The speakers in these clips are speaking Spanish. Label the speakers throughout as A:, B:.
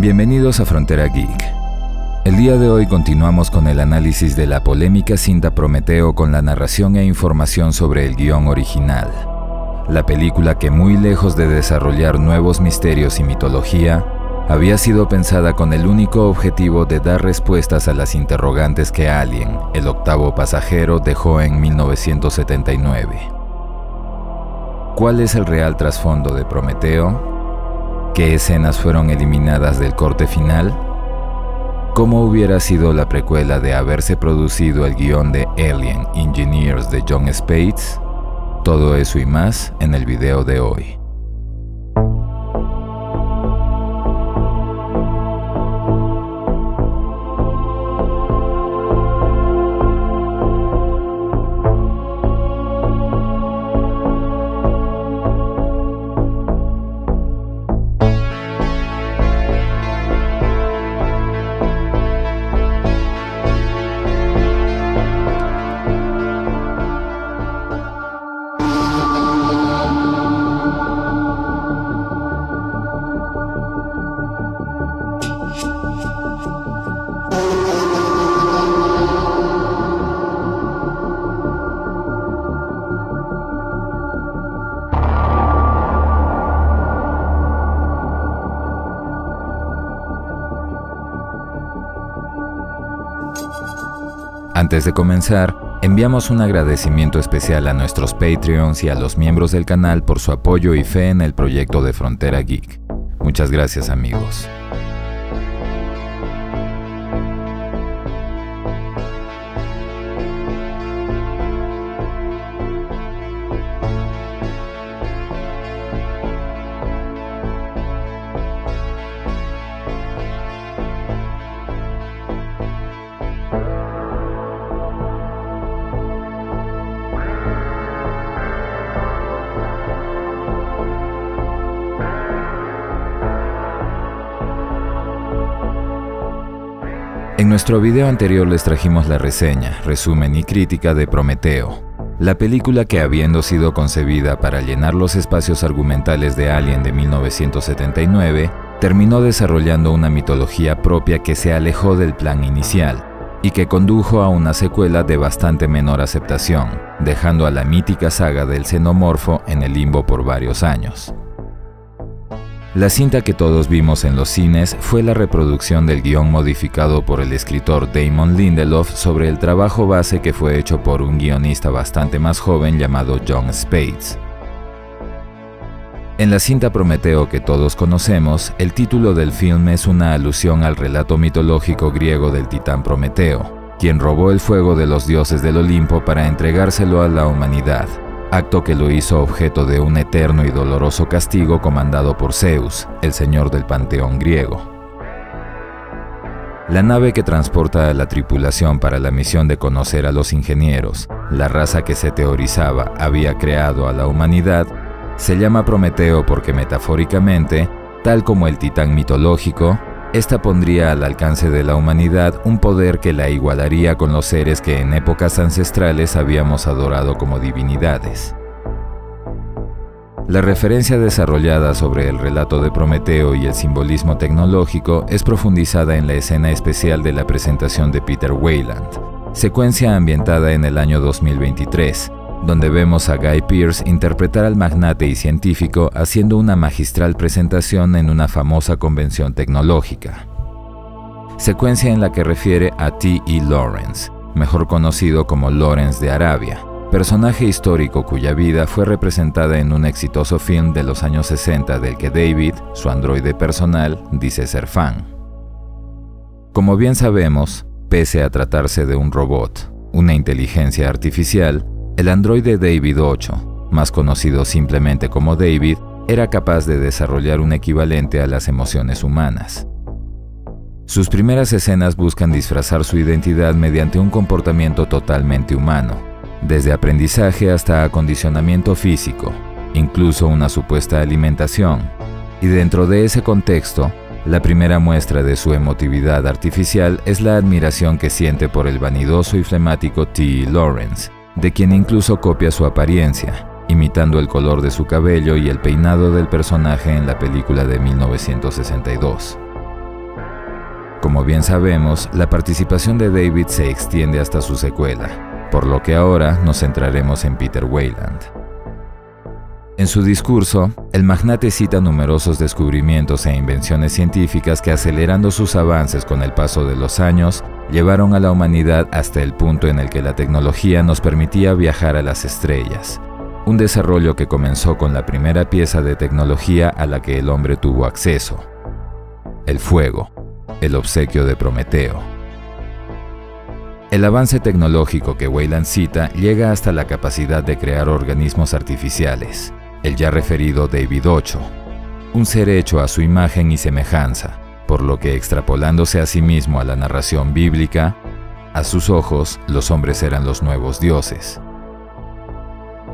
A: Bienvenidos a Frontera Geek. El día de hoy continuamos con el análisis de la polémica cinta Prometeo con la narración e información sobre el guión original. La película que, muy lejos de desarrollar nuevos misterios y mitología, había sido pensada con el único objetivo de dar respuestas a las interrogantes que Alien, el octavo pasajero, dejó en 1979. ¿Cuál es el real trasfondo de Prometeo? ¿Qué escenas fueron eliminadas del corte final? ¿Cómo hubiera sido la precuela de haberse producido el guión de Alien Engineers de Jon Spaihts? Todo eso y más en el video de hoy. Antes de comenzar, enviamos un agradecimiento especial a nuestros Patreons y a los miembros del canal por su apoyo y fe en el proyecto de Frontera Geek. Muchas gracias, amigos. En nuestro video anterior les trajimos la reseña, resumen y crítica de Prometeo, la película que, habiendo sido concebida para llenar los espacios argumentales de Alien de 1979, terminó desarrollando una mitología propia que se alejó del plan inicial y que condujo a una secuela de bastante menor aceptación, dejando a la mítica saga del xenomorfo en el limbo por varios años. La cinta que todos vimos en los cines fue la reproducción del guión modificado por el escritor Damon Lindelof sobre el trabajo base que fue hecho por un guionista bastante más joven llamado Jon Spaihts. En la cinta Prometeo que todos conocemos, el título del film es una alusión al relato mitológico griego del titán Prometeo, quien robó el fuego de los dioses del Olimpo para entregárselo a la humanidad, acto que lo hizo objeto de un eterno y doloroso castigo comandado por Zeus, el señor del panteón griego. La nave que transporta a la tripulación para la misión de conocer a los ingenieros, la raza que se teorizaba había creado a la humanidad, se llama Prometeo porque, metafóricamente, tal como el titán mitológico, esta pondría al alcance de la humanidad un poder que la igualaría con los seres que en épocas ancestrales habíamos adorado como divinidades. La referencia desarrollada sobre el relato de Prometeo y el simbolismo tecnológico es profundizada en la escena especial de la presentación de Peter Weyland, secuencia ambientada en el año 2023, donde vemos a Guy Pearce interpretar al magnate y científico haciendo una magistral presentación en una famosa convención tecnológica. Secuencia en la que refiere a T.E. Lawrence, mejor conocido como Lawrence de Arabia, personaje histórico cuya vida fue representada en un exitoso film de los años 60 del que David, su androide personal, dice ser fan. Como bien sabemos, pese a tratarse de un robot, una inteligencia artificial, el androide David 8, más conocido simplemente como David, era capaz de desarrollar un equivalente a las emociones humanas. Sus primeras escenas buscan disfrazar su identidad mediante un comportamiento totalmente humano, desde aprendizaje hasta acondicionamiento físico, incluso una supuesta alimentación, y dentro de ese contexto, la primera muestra de su emotividad artificial es la admiración que siente por el vanidoso y flemático T.E. Lawrence, de quien incluso copia su apariencia, imitando el color de su cabello y el peinado del personaje en la película de 1962. Como bien sabemos, la participación de David se extiende hasta su secuela, por lo que ahora nos centraremos en Peter Weyland. En su discurso, el magnate cita numerosos descubrimientos e invenciones científicas que, acelerando sus avances con el paso de los años, llevaron a la humanidad hasta el punto en el que la tecnología nos permitía viajar a las estrellas, un desarrollo que comenzó con la primera pieza de tecnología a la que el hombre tuvo acceso: el fuego, el obsequio de Prometeo. El avance tecnológico que Weyland cita llega hasta la capacidad de crear organismos artificiales, el ya referido David 8, un ser hecho a su imagen y semejanza, por lo que, extrapolándose a sí mismo a la narración bíblica, a sus ojos los hombres eran los nuevos dioses.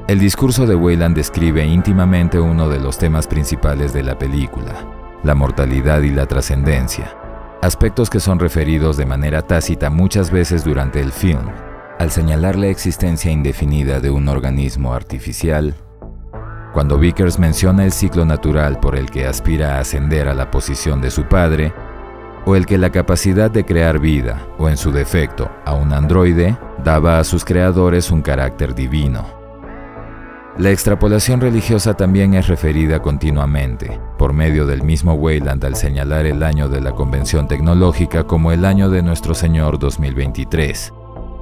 A: El discurso de Weyland describe íntimamente uno de los temas principales de la película: la mortalidad y la trascendencia, aspectos que son referidos de manera tácita muchas veces durante el film, al señalar la existencia indefinida de un organismo artificial. Cuando Vickers menciona el ciclo natural por el que aspira a ascender a la posición de su padre, o el que la capacidad de crear vida, o en su defecto, a un androide, daba a sus creadores un carácter divino. La extrapolación religiosa también es referida continuamente, por medio del mismo Weyland, al señalar el año de la Convención Tecnológica como el año de Nuestro Señor 2023,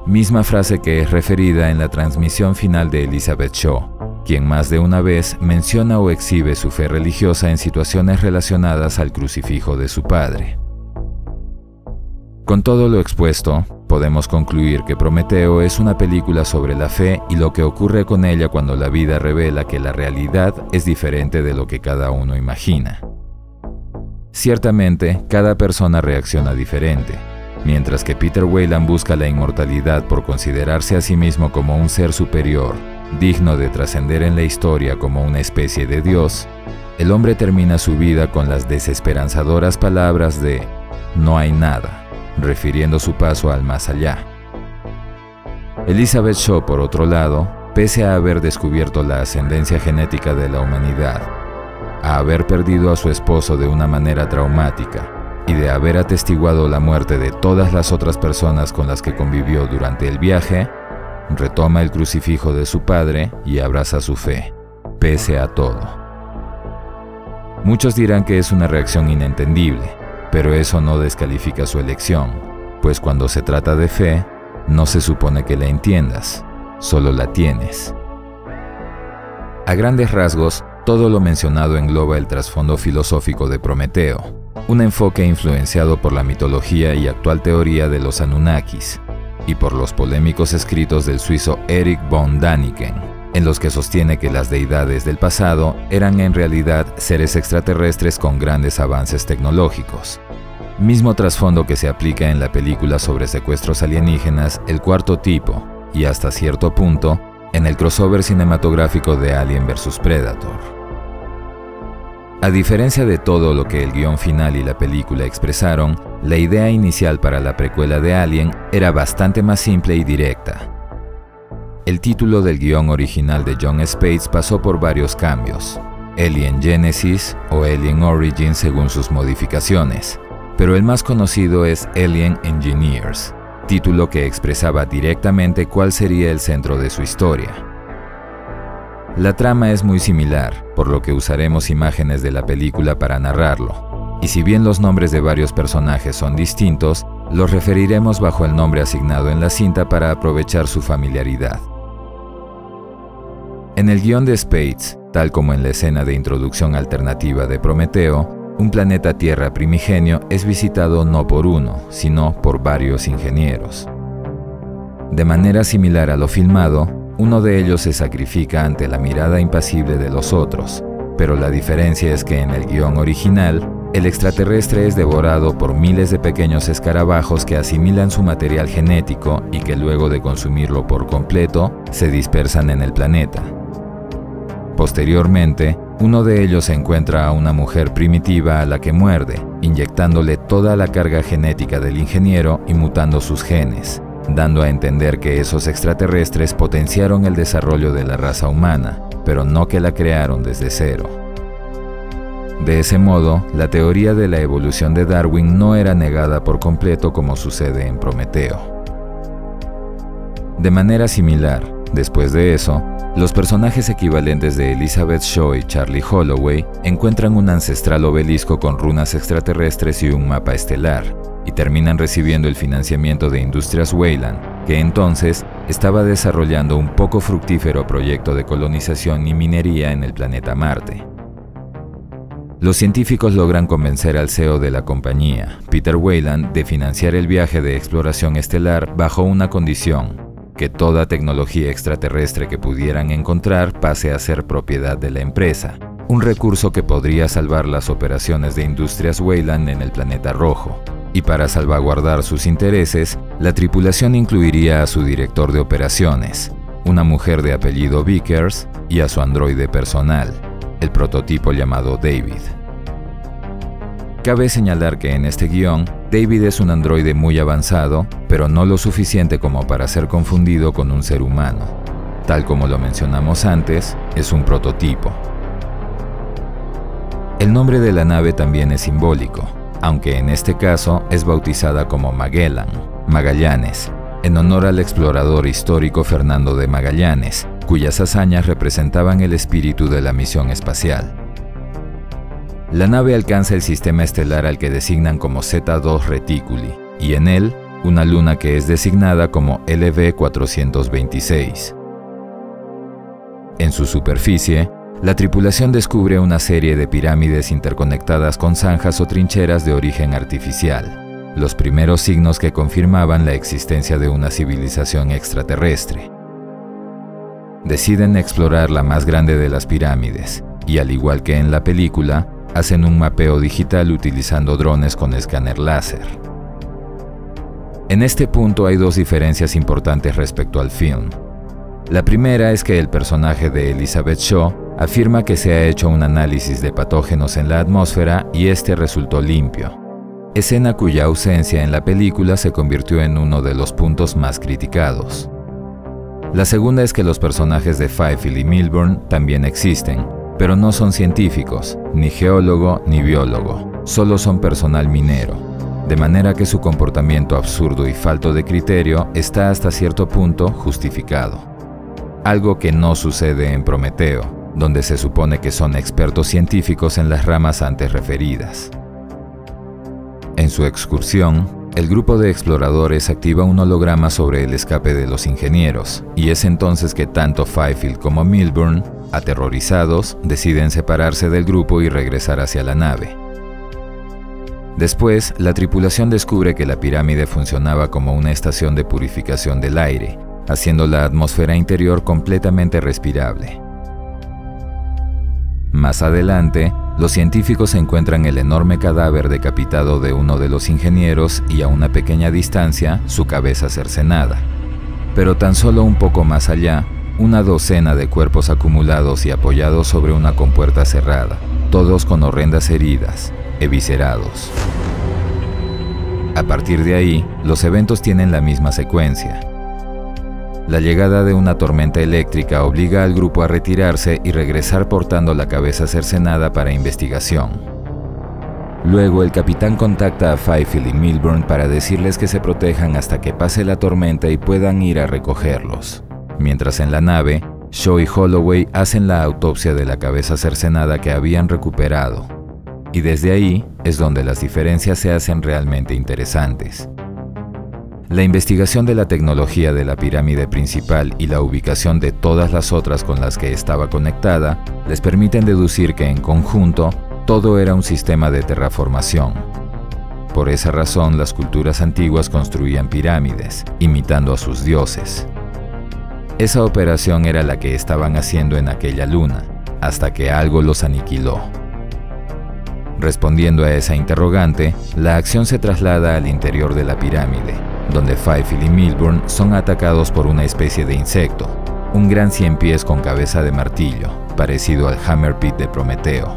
A: misma frase que es referida en la transmisión final de Elizabeth Shaw, quien más de una vez menciona o exhibe su fe religiosa en situaciones relacionadas al crucifijo de su padre. Con todo lo expuesto, podemos concluir que Prometeo es una película sobre la fe y lo que ocurre con ella cuando la vida revela que la realidad es diferente de lo que cada uno imagina. Ciertamente, cada persona reacciona diferente. Mientras que Peter Weyland busca la inmortalidad por considerarse a sí mismo como un ser superior, digno de trascender en la historia como una especie de Dios, el hombre termina su vida con las desesperanzadoras palabras de "no hay nada", refiriendo su paso al más allá. Elizabeth Shaw, por otro lado, pese a haber descubierto la ascendencia genética de la humanidad, a haber perdido a su esposo de una manera traumática y de haber atestiguado la muerte de todas las otras personas con las que convivió durante el viaje, retoma el crucifijo de su padre y abraza su fe, pese a todo. Muchos dirán que es una reacción inentendible, pero eso no descalifica su elección, pues cuando se trata de fe, no se supone que la entiendas, solo la tienes. A grandes rasgos, todo lo mencionado engloba el trasfondo filosófico de Prometeo, un enfoque influenciado por la mitología y actual teoría de los Anunnakis, y por los polémicos escritos del suizo Erich von Däniken, en los que sostiene que las deidades del pasado eran en realidad seres extraterrestres con grandes avances tecnológicos. Mismo trasfondo que se aplica en la película sobre secuestros alienígenas El Cuarto Tipo, y hasta cierto punto, en el crossover cinematográfico de Alien vs Predator. A diferencia de todo lo que el guión final y la película expresaron, la idea inicial para la precuela de Alien era bastante más simple y directa. El título del guión original de Jon Spaihts pasó por varios cambios: Alien Genesis o Alien Origins según sus modificaciones, pero el más conocido es Alien Engineers, título que expresaba directamente cuál sería el centro de su historia. La trama es muy similar, por lo que usaremos imágenes de la película para narrarlo, y si bien los nombres de varios personajes son distintos, los referiremos bajo el nombre asignado en la cinta para aprovechar su familiaridad. En el guión de Spaihts, tal como en la escena de introducción alternativa de Prometeo, un planeta Tierra primigenio es visitado no por uno, sino por varios ingenieros. De manera similar a lo filmado, uno de ellos se sacrifica ante la mirada impasible de los otros, pero la diferencia es que en el guión original, el extraterrestre es devorado por miles de pequeños escarabajos que asimilan su material genético y que luego de consumirlo por completo, se dispersan en el planeta. Posteriormente, uno de ellos encuentra a una mujer primitiva a la que muerde, inyectándole toda la carga genética del ingeniero y mutando sus genes, dando a entender que esos extraterrestres potenciaron el desarrollo de la raza humana, pero no que la crearon desde cero. De ese modo, la teoría de la evolución de Darwin no era negada por completo como sucede en Prometeo. De manera similar, después de eso, los personajes equivalentes de Elizabeth Shaw y Charlie Holloway encuentran un ancestral obelisco con runas extraterrestres y un mapa estelar, y terminan recibiendo el financiamiento de Industrias Weyland, que entonces estaba desarrollando un poco fructífero proyecto de colonización y minería en el planeta Marte. Los científicos logran convencer al CEO de la compañía, Peter Weyland, de financiar el viaje de exploración estelar bajo una condición: que toda tecnología extraterrestre que pudieran encontrar pase a ser propiedad de la empresa, un recurso que podría salvar las operaciones de Industrias Weyland en el planeta rojo. Y para salvaguardar sus intereses, la tripulación incluiría a su director de operaciones, una mujer de apellido Vickers, y a su androide personal, el prototipo llamado David. Cabe señalar que en este guión, David es un androide muy avanzado, pero no lo suficiente como para ser confundido con un ser humano. Tal como lo mencionamos antes, es un prototipo. El nombre de la nave también es simbólico, aunque en este caso es bautizada como Magellan, Magallanes, en honor al explorador histórico Fernando de Magallanes, cuyas hazañas representaban el espíritu de la misión espacial. La nave alcanza el sistema estelar al que designan como Z2 Reticuli, y en él, una luna que es designada como LV-426. En su superficie, la tripulación descubre una serie de pirámides interconectadas con zanjas o trincheras de origen artificial, los primeros signos que confirmaban la existencia de una civilización extraterrestre. Deciden explorar la más grande de las pirámides, y al igual que en la película, hacen un mapeo digital utilizando drones con escáner láser. En este punto hay dos diferencias importantes respecto al film. La primera es que el personaje de Elizabeth Shaw afirma que se ha hecho un análisis de patógenos en la atmósfera y este resultó limpio, escena cuya ausencia en la película se convirtió en uno de los puntos más criticados. La segunda es que los personajes de Fifield y Milburn también existen, pero no son científicos, ni geólogo ni biólogo, solo son personal minero, de manera que su comportamiento absurdo y falto de criterio está hasta cierto punto justificado. Algo que no sucede en Prometeo, donde se supone que son expertos científicos en las ramas antes referidas. En su excursión, el grupo de exploradores activa un holograma sobre el escape de los ingenieros, y es entonces que tanto Fifield como Milburn, aterrorizados, deciden separarse del grupo y regresar hacia la nave. Después, la tripulación descubre que la pirámide funcionaba como una estación de purificación del aire, haciendo la atmósfera interior completamente respirable. Más adelante, los científicos encuentran el enorme cadáver decapitado de uno de los ingenieros y a una pequeña distancia, su cabeza cercenada. Pero tan solo un poco más allá, una docena de cuerpos acumulados y apoyados sobre una compuerta cerrada, todos con horrendas heridas, eviscerados. A partir de ahí, los eventos tienen la misma secuencia. La llegada de una tormenta eléctrica obliga al grupo a retirarse y regresar portando la cabeza cercenada para investigación. Luego el capitán contacta a Fifield y Milburn para decirles que se protejan hasta que pase la tormenta y puedan ir a recogerlos. Mientras en la nave, Shaw y Holloway hacen la autopsia de la cabeza cercenada que habían recuperado. Y desde ahí es donde las diferencias se hacen realmente interesantes. La investigación de la tecnología de la pirámide principal y la ubicación de todas las otras con las que estaba conectada les permiten deducir que en conjunto todo era un sistema de terraformación. Por esa razón las culturas antiguas construían pirámides, imitando a sus dioses. Esa operación era la que estaban haciendo en aquella luna, hasta que algo los aniquiló. Respondiendo a esa interrogante, la acción se traslada al interior de la pirámide, donde Fifield y Milburn son atacados por una especie de insecto, un gran 100 pies con cabeza de martillo, parecido al Hammer Pit de Prometeo.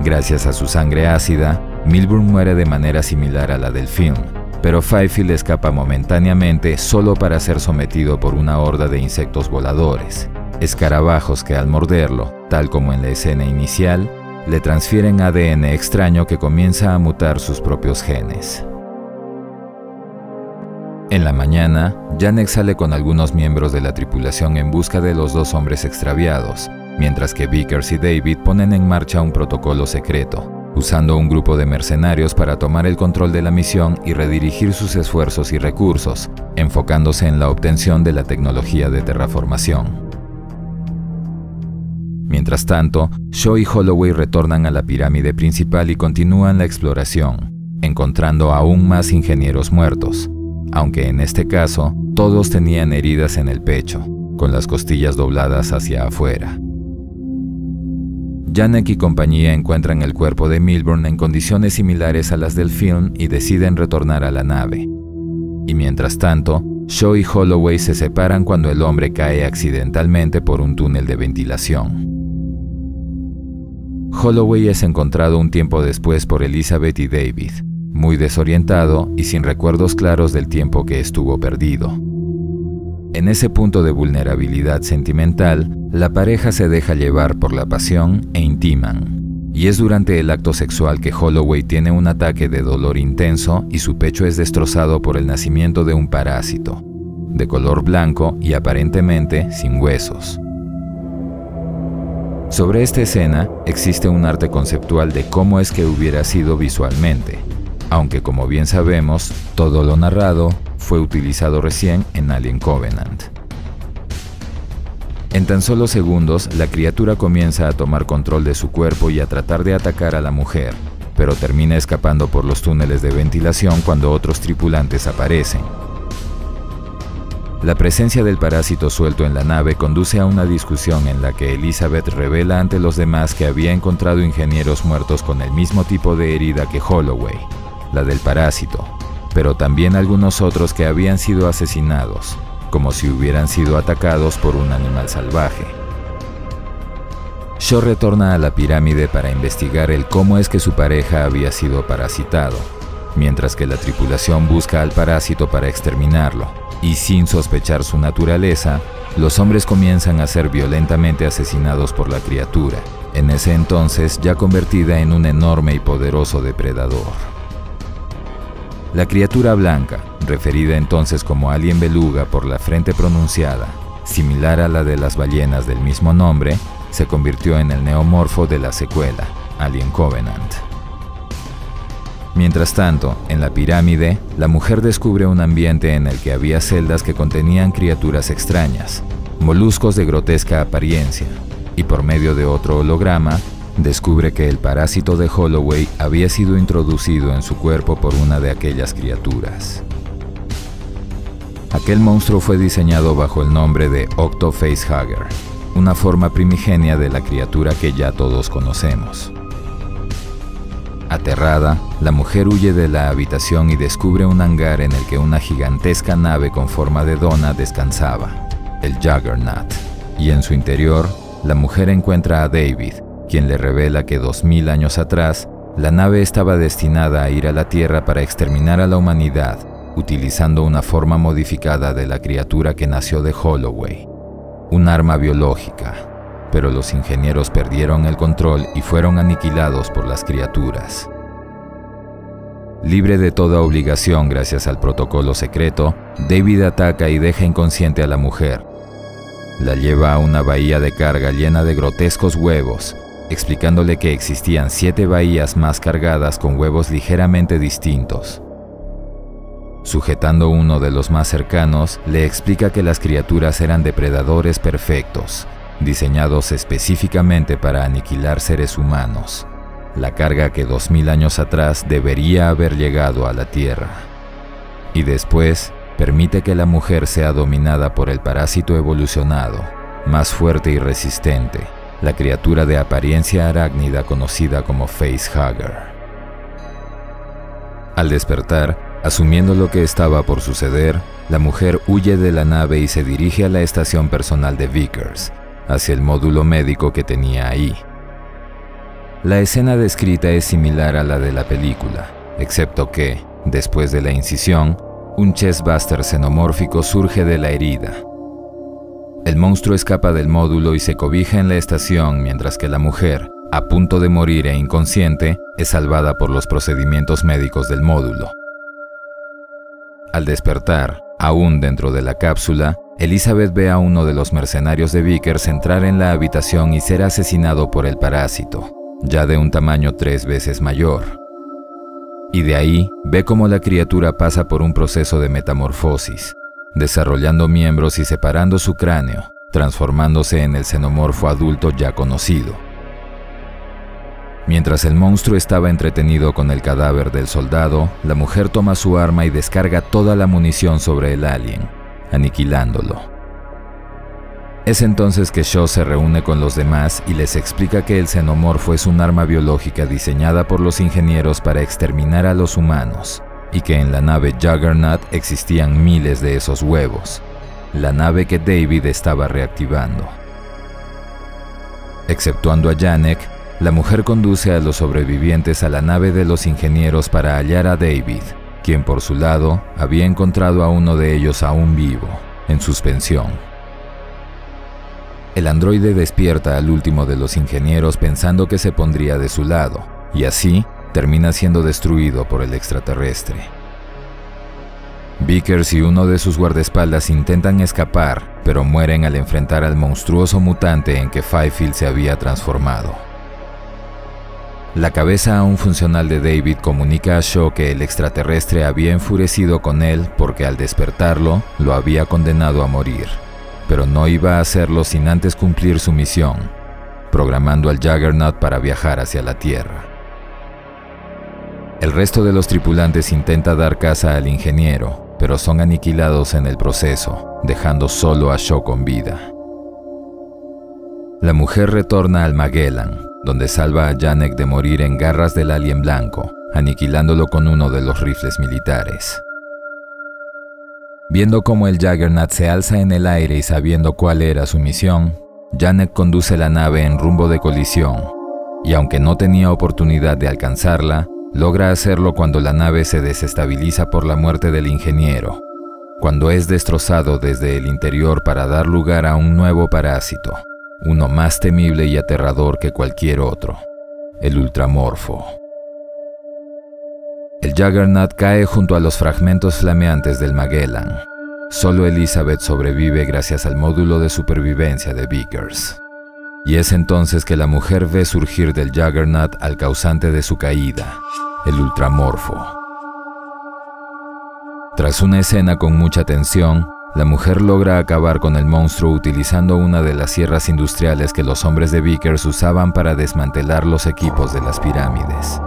A: Gracias a su sangre ácida, Milburn muere de manera similar a la del film, pero Fifield escapa momentáneamente solo para ser sometido por una horda de insectos voladores, escarabajos que al morderlo, tal como en la escena inicial, le transfieren ADN extraño que comienza a mutar sus propios genes. En la mañana, Janek sale con algunos miembros de la tripulación en busca de los dos hombres extraviados, mientras que Vickers y David ponen en marcha un protocolo secreto, usando un grupo de mercenarios para tomar el control de la misión y redirigir sus esfuerzos y recursos, enfocándose en la obtención de la tecnología de terraformación. Mientras tanto, Shaw y Holloway retornan a la pirámide principal y continúan la exploración, encontrando aún más ingenieros muertos, aunque en este caso todos tenían heridas en el pecho, con las costillas dobladas hacia afuera. Janek y compañía encuentran el cuerpo de Milburn en condiciones similares a las del film y deciden retornar a la nave. Y mientras tanto, Shaw y Holloway se separan cuando el hombre cae accidentalmente por un túnel de ventilación. Holloway es encontrado un tiempo después por Elizabeth y David, muy desorientado y sin recuerdos claros del tiempo que estuvo perdido. En ese punto de vulnerabilidad sentimental, la pareja se deja llevar por la pasión e intiman, y es durante el acto sexual que Holloway tiene un ataque de dolor intenso y su pecho es destrozado por el nacimiento de un parásito, de color blanco y aparentemente sin huesos. Sobre esta escena existe un arte conceptual de cómo es que hubiera sido visualmente, aunque como bien sabemos, todo lo narrado fue utilizado recién en Alien Covenant. En tan solo segundos, la criatura comienza a tomar control de su cuerpo y a tratar de atacar a la mujer, pero termina escapando por los túneles de ventilación cuando otros tripulantes aparecen. La presencia del parásito suelto en la nave conduce a una discusión en la que Elizabeth revela ante los demás que había encontrado ingenieros muertos con el mismo tipo de herida que Holloway, la del parásito, pero también algunos otros que habían sido asesinados, como si hubieran sido atacados por un animal salvaje. Shaw retorna a la pirámide para investigar el cómo es que su pareja había sido parasitado, mientras que la tripulación busca al parásito para exterminarlo, y sin sospechar su naturaleza, los hombres comienzan a ser violentamente asesinados por la criatura, en ese entonces ya convertida en un enorme y poderoso depredador. La criatura blanca, referida entonces como Alien Beluga por la frente pronunciada, similar a la de las ballenas del mismo nombre, se convirtió en el neomorfo de la secuela, Alien Covenant. Mientras tanto, en la pirámide, la mujer descubre un ambiente en el que había celdas que contenían criaturas extrañas, moluscos de grotesca apariencia, y por medio de otro holograma, descubre que el parásito de Holloway había sido introducido en su cuerpo por una de aquellas criaturas. Aquel monstruo fue diseñado bajo el nombre de Octo Facehugger, una forma primigenia de la criatura que ya todos conocemos. Aterrada, la mujer huye de la habitación y descubre un hangar en el que una gigantesca nave con forma de dona descansaba, el Juggernaut, y en su interior, la mujer encuentra a David, quien le revela que 2000 años atrás, la nave estaba destinada a ir a la Tierra para exterminar a la humanidad, utilizando una forma modificada de la criatura que nació de Holloway, un arma biológica. Pero los ingenieros perdieron el control y fueron aniquilados por las criaturas. Libre de toda obligación gracias al protocolo secreto, David ataca y deja inconsciente a la mujer. La lleva a una bahía de carga llena de grotescos huevos, explicándole que existían 7 bahías más cargadas con huevos ligeramente distintos. Sujetando uno de los más cercanos, le explica que las criaturas eran depredadores perfectos, diseñados específicamente para aniquilar seres humanos, la carga que 2000 años atrás debería haber llegado a la Tierra. Y después, permite que la mujer sea dominada por el parásito evolucionado, más fuerte y resistente, la criatura de apariencia arácnida conocida como Facehugger. Al despertar, asumiendo lo que estaba por suceder, la mujer huye de la nave y se dirige a la estación personal de Vickers, hacia el módulo médico que tenía ahí. La escena descrita es similar a la de la película, excepto que, después de la incisión, un chestbuster xenomórfico surge de la herida. El monstruo escapa del módulo y se cobija en la estación mientras que la mujer, a punto de morir e inconsciente, es salvada por los procedimientos médicos del módulo. Al despertar, aún dentro de la cápsula, Elizabeth ve a uno de los mercenarios de Vickers entrar en la habitación y ser asesinado por el parásito, ya de un tamaño 3 veces mayor. Y de ahí ve cómo la criatura pasa por un proceso de metamorfosis, desarrollando miembros y separando su cráneo, transformándose en el xenomorfo adulto ya conocido. Mientras el monstruo estaba entretenido con el cadáver del soldado, la mujer toma su arma y descarga toda la munición sobre el alien, aniquilándolo. Es entonces que Shaw se reúne con los demás y les explica que el xenomorfo es un arma biológica diseñada por los ingenieros para exterminar a los humanos, y que en la nave Juggernaut existían miles de esos huevos, la nave que David estaba reactivando. Exceptuando a Janek, la mujer conduce a los sobrevivientes a la nave de los ingenieros para hallar a David, quien por su lado había encontrado a uno de ellos aún vivo, en suspensión. El androide despierta al último de los ingenieros pensando que se pondría de su lado, y así termina siendo destruido por el extraterrestre. Vickers y uno de sus guardaespaldas intentan escapar, pero mueren al enfrentar al monstruoso mutante en que Fifield se había transformado. La cabeza aún funcional de David comunica a Shaw que el extraterrestre había enfurecido con él porque al despertarlo lo había condenado a morir, pero no iba a hacerlo sin antes cumplir su misión, programando al Juggernaut para viajar hacia la Tierra. El resto de los tripulantes intenta dar caza al ingeniero, pero son aniquilados en el proceso, dejando solo a Shaw con vida. La mujer retorna al Magellan, donde salva a Janek de morir en garras del alien blanco, aniquilándolo con uno de los rifles militares. Viendo cómo el Juggernaut se alza en el aire y sabiendo cuál era su misión, Janek conduce la nave en rumbo de colisión, y aunque no tenía oportunidad de alcanzarla, logra hacerlo cuando la nave se desestabiliza por la muerte del ingeniero, cuando es destrozado desde el interior para dar lugar a un nuevo parásito, uno más temible y aterrador que cualquier otro, el Ultramorfo. El Juggernaut cae junto a los fragmentos flameantes del Magellan. Solo Elizabeth sobrevive gracias al módulo de supervivencia de Vickers. Y es entonces que la mujer ve surgir del Juggernaut al causante de su caída, el Ultramorfo. Tras una escena con mucha tensión, la mujer logra acabar con el monstruo utilizando una de las sierras industriales que los hombres de Vickers usaban para desmantelar los equipos de las pirámides.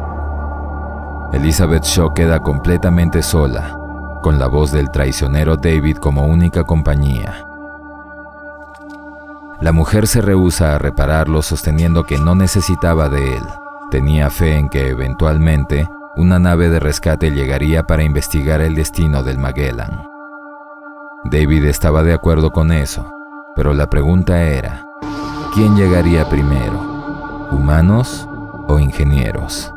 A: Elizabeth Shaw queda completamente sola, con la voz del traicionero David como única compañía. La mujer se rehúsa a repararlo sosteniendo que no necesitaba de él. Tenía fe en que eventualmente una nave de rescate llegaría para investigar el destino del Magellan. David estaba de acuerdo con eso, pero la pregunta era, ¿quién llegaría primero? ¿Humanos o ingenieros?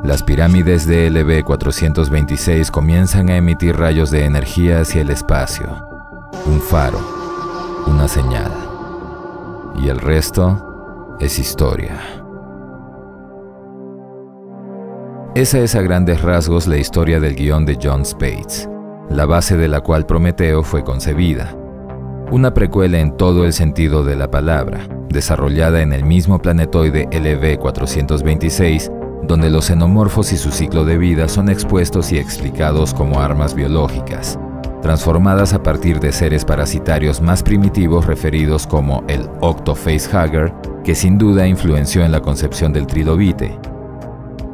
A: Las pirámides de LV-426 comienzan a emitir rayos de energía hacia el espacio. Un faro, una señal. Y el resto es historia. Esa es a grandes rasgos la historia del guión de Jon Spaihts, la base de la cual Prometeo fue concebida. Una precuela en todo el sentido de la palabra, desarrollada en el mismo planetoide LV-426, donde los xenomorfos y su ciclo de vida son expuestos y explicados como armas biológicas, transformadas a partir de seres parasitarios más primitivos referidos como el Octo-Facehugger, que sin duda influenció en la concepción del trilobite,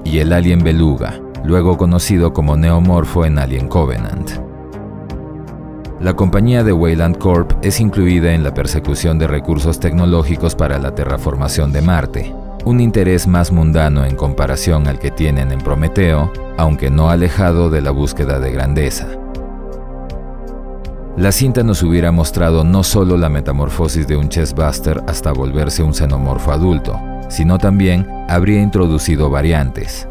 A: y el alien beluga, luego conocido como Neomorfo en Alien Covenant. La compañía de Weyland Corp es incluida en la persecución de recursos tecnológicos para la terraformación de Marte, un interés más mundano en comparación al que tienen en Prometeo, aunque no alejado de la búsqueda de grandeza. La cinta nos hubiera mostrado no solo la metamorfosis de un chestbuster hasta volverse un xenomorfo adulto, sino también habría introducido variantes.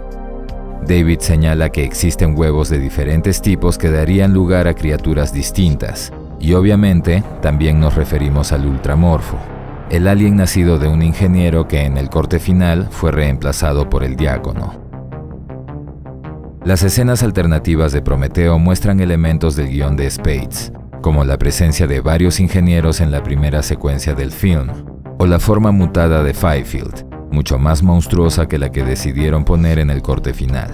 A: David señala que existen huevos de diferentes tipos que darían lugar a criaturas distintas, y obviamente también nos referimos al Ultramorfo, el alien nacido de un ingeniero que en el corte final fue reemplazado por el diácono. Las escenas alternativas de Prometeo muestran elementos del guión de Spades, como la presencia de varios ingenieros en la primera secuencia del film, o la forma mutada de Fifield, mucho más monstruosa que la que decidieron poner en el corte final.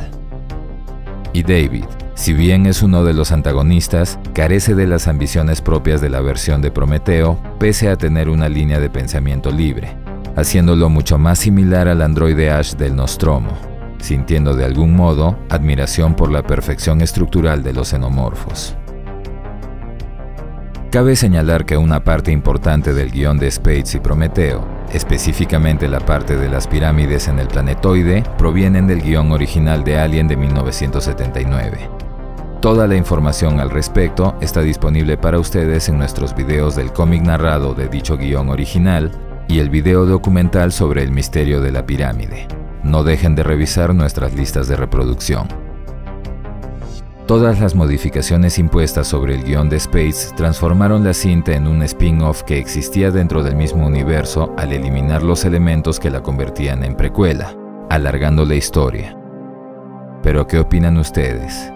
A: Y David, si bien es uno de los antagonistas, carece de las ambiciones propias de la versión de Prometeo, pese a tener una línea de pensamiento libre, haciéndolo mucho más similar al androide Ash del Nostromo, sintiendo de algún modo admiración por la perfección estructural de los xenomorfos. Cabe señalar que una parte importante del guión de Spades y Prometeo, específicamente la parte de las pirámides en el planetoide, provienen del guión original de Alien de 1979. Toda la información al respecto está disponible para ustedes en nuestros videos del cómic narrado de dicho guión original y el video documental sobre el misterio de la pirámide. No dejen de revisar nuestras listas de reproducción. Todas las modificaciones impuestas sobre el guión de Spades transformaron la cinta en un spin-off que existía dentro del mismo universo al eliminar los elementos que la convertían en precuela, alargando la historia. ¿Pero qué opinan ustedes?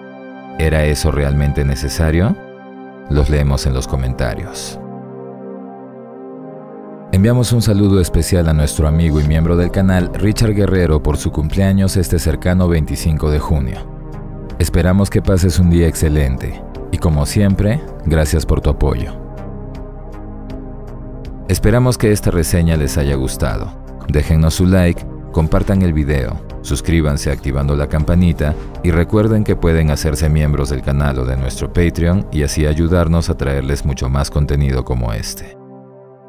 A: ¿Era eso realmente necesario? Los leemos en los comentarios. Enviamos un saludo especial a nuestro amigo y miembro del canal, Richard Guerrero, por su cumpleaños este cercano 25 de junio. Esperamos que pases un día excelente y, como siempre, gracias por tu apoyo. Esperamos que esta reseña les haya gustado. Déjennos su like, compartan el video, suscríbanse activando la campanita y recuerden que pueden hacerse miembros del canal o de nuestro Patreon y así ayudarnos a traerles mucho más contenido como este.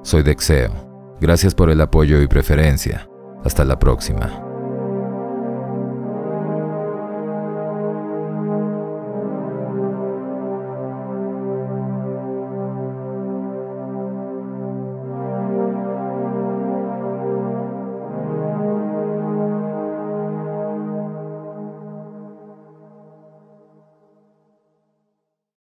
A: Soy Dexeo. Gracias por el apoyo y preferencia. Hasta la próxima.